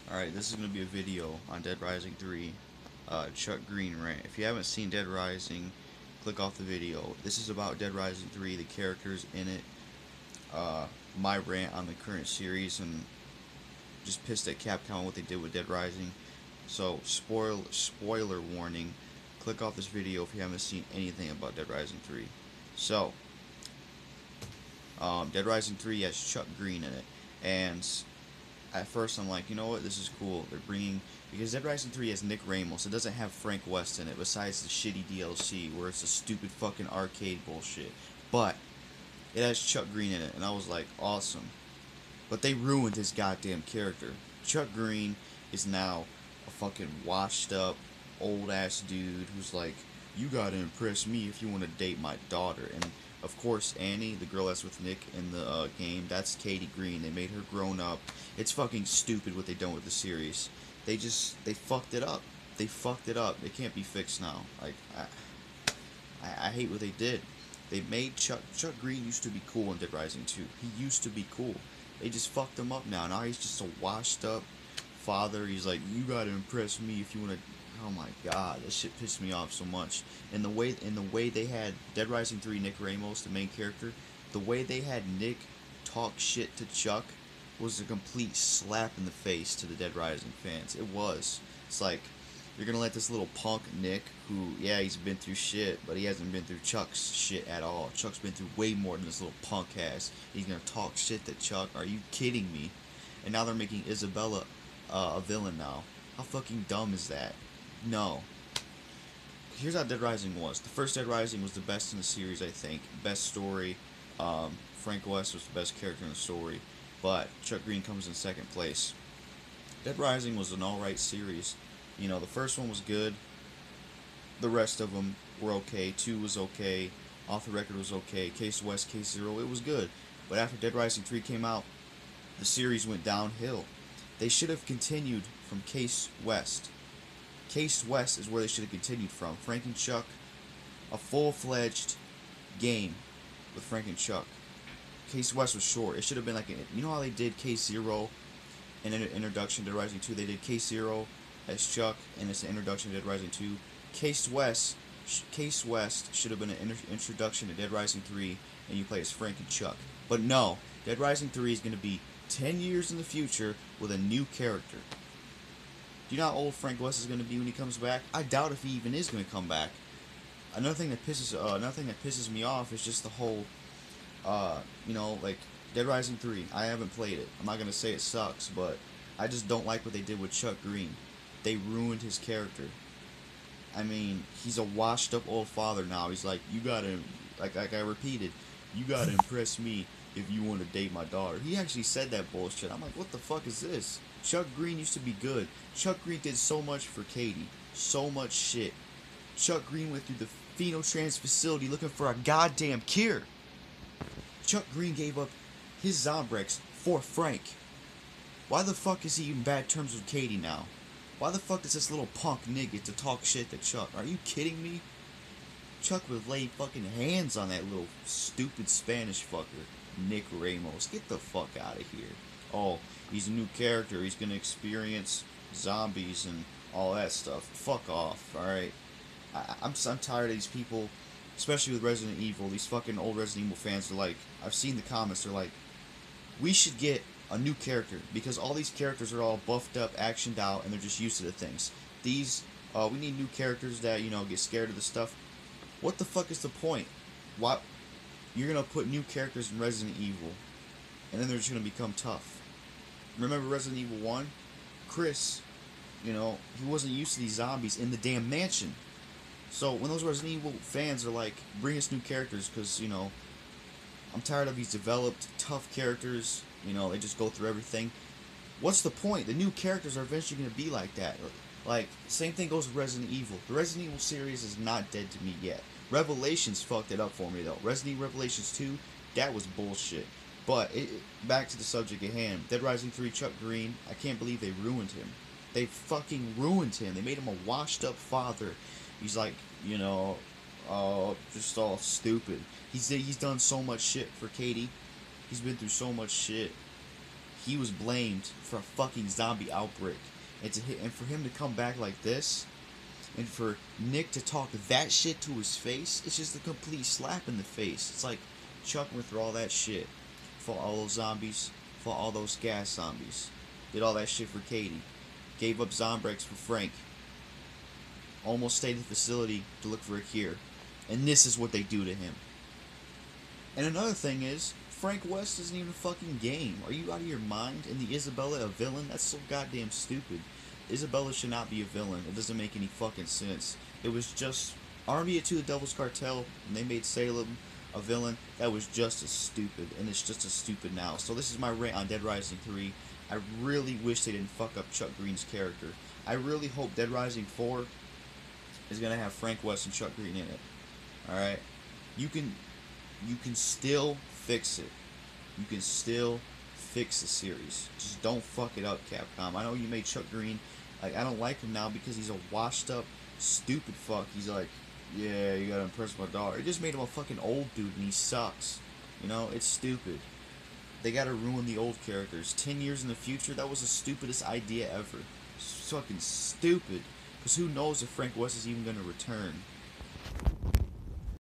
Alright, this is going to be a video on Dead Rising 3, Chuck Greene rant. If you haven't seen Dead Rising, click off the video. This is about Dead Rising 3, the characters in it, my rant on the current series, and just pissed at Capcom what they did with Dead Rising. So, spoiler warning, click off this video if you haven't seen anything about Dead Rising 3. So, Dead Rising 3 has Chuck Greene in it, and at first I'm like, you know what, this is cool. They're bringing, because Dead Rising 3 has Nick Ramos. It doesn't have Frank West in it, besides the shitty DLC where it's a stupid fucking arcade bullshit. But it has Chuck Greene in it, and I was like, awesome. But they ruined his goddamn character. Chuck Greene is now a fucking washed up old ass dude who's like, you gotta impress me if you want to date my daughter. And of course, Annie, the girl that's with Nick in the game, that's Katie Greene. They made her grown up. It's fucking stupid what they done with the series. They fucked it up. They fucked it up. It can't be fixed now. Like, I hate what they did. They made Chuck Greene used to be cool in Dead Rising 2. He used to be cool. They just fucked him up now. Now he's just a washed up father. He's like, you gotta impress me if you wanna. Oh my god, this shit pissed me off so much. And the way they had Dead Rising 3 Nick Ramos, the main character, the way they had Nick talk shit to Chuck was a complete slap in the face to the Dead Rising fans. It was. It's like, you're gonna let this little punk Nick, who, yeah, he's been through shit, but he hasn't been through Chuck's shit at all. Chuck's been through way more than this little punk has. He's gonna talk shit to Chuck. Are you kidding me? And now they're making Isabella a villain now. How fucking dumb is that? No. Here's how Dead Rising was. The first Dead Rising was the best in the series, I think. Best story. Frank West was the best character in the story. But Chuck Greene comes in second place. Dead Rising was an alright series. You know, the first one was good. The rest of them were okay. 2 was okay. Off the Record was okay. Case West, Case Zero, it was good. But after Dead Rising 3 came out, the series went downhill. They should have continued from Case West. Case West is where they should have continued from. Frank and Chuck, a full-fledged game with Frank and Chuck. Case West was short. It should have been like, you know how they did Case Zero in an introduction to Dead Rising 2? They did Case Zero as Chuck, and it's an introduction to Dead Rising 2. Case West should have been an introduction to Dead Rising 3, and you play as Frank and Chuck. But no, Dead Rising 3 is going to be 10 years in the future with a new character. Do you know how old Frank West is going to be when he comes back? I doubt if he even is going to come back. Another thing that pisses me off is just the whole, like Dead Rising 3. I haven't played it. I'm not going to say it sucks, but I just don't like what they did with Chuck Greene. They ruined his character. I mean, he's a washed up old father now. He's like, you gotta, like I repeated, you gotta impress me if you want to date my daughter. He actually said that bullshit. I'm like, what the fuck is this? Chuck Greene used to be good. Chuck Greene did so much for Katie. So much shit. Chuck Greene went through the Phenotrans facility looking for a goddamn cure. Chuck Greene gave up his Zombrex for Frank. Why the fuck is he in bad terms with Katie now? Why the fuck does this little punk nigga to talk shit to Chuck? Are you kidding me? Chuck would lay fucking hands on that little stupid Spanish fucker, Nick Ramos. Get the fuck out of here. Oh, he's a new character. He's gonna experience zombies and all that stuff. Fuck off, alright? I'm tired of these people, especially with Resident Evil. These fucking old Resident Evil fans are like, I've seen the comments, they're like, we should get a new character, because all these characters are all buffed up, actioned out, and they're just used to the things. We need new characters that, get scared of the stuff. What the fuck is the point? Why you're gonna put new characters in Resident Evil, and then they're just gonna become tough? Remember Resident Evil 1? Chris, he wasn't used to these zombies in the damn mansion. So when those Resident Evil fans are like, bring us new characters, because, I'm tired of these developed, tough characters. They just go through everything. What's the point? The new characters are eventually going to be like that. Like, same thing goes with Resident Evil. The Resident Evil series is not dead to me yet. Revelations fucked it up for me, though. Resident Evil Revelations 2, that was bullshit. But, back to the subject at hand. Dead Rising 3, Chuck Greene, I can't believe they ruined him. They fucking ruined him. They made him a washed up father. He's like, just all stupid. He's done so much shit for Katie. He's been through so much shit. he was blamed for a fucking zombie outbreak, and for him to come back like this, and for Nick to talk that shit to his face, it's just a complete slap in the face. It's like Chuck went through all that shit, fought all those zombies, fought all those gas zombies, did all that shit for Katie, gave up Zombrex for Frank, almost stayed at the facility to look for a cure, and this is what they do to him. And another thing is, Frank West isn't even a fucking game. Are you out of your mind? And the Isabella a villain? That's so goddamn stupid. Isabella should not be a villain. It doesn't make any fucking sense. It was just Army of Two, the Devil's Cartel, and they made Salem a villain. That was just as stupid, and it's just as stupid now. So this is my rant on Dead Rising 3. I really wish they didn't fuck up Chuck Greene's character. I really hope Dead Rising 4 is gonna have Frank West and Chuck Greene in it. Alright? You can still fix it. You can still fix the series. Just don't fuck it up, Capcom. I know you made Chuck Greene. Like, I don't like him now because he's a washed up, stupid fuck. He's like, yeah, you gotta impress my daughter. It just made him a fucking old dude and he sucks. You know, it's stupid. They gotta ruin the old characters. 10 years in the future, that was the stupidest idea ever. It's fucking stupid. Because who knows if Frank West is even gonna return.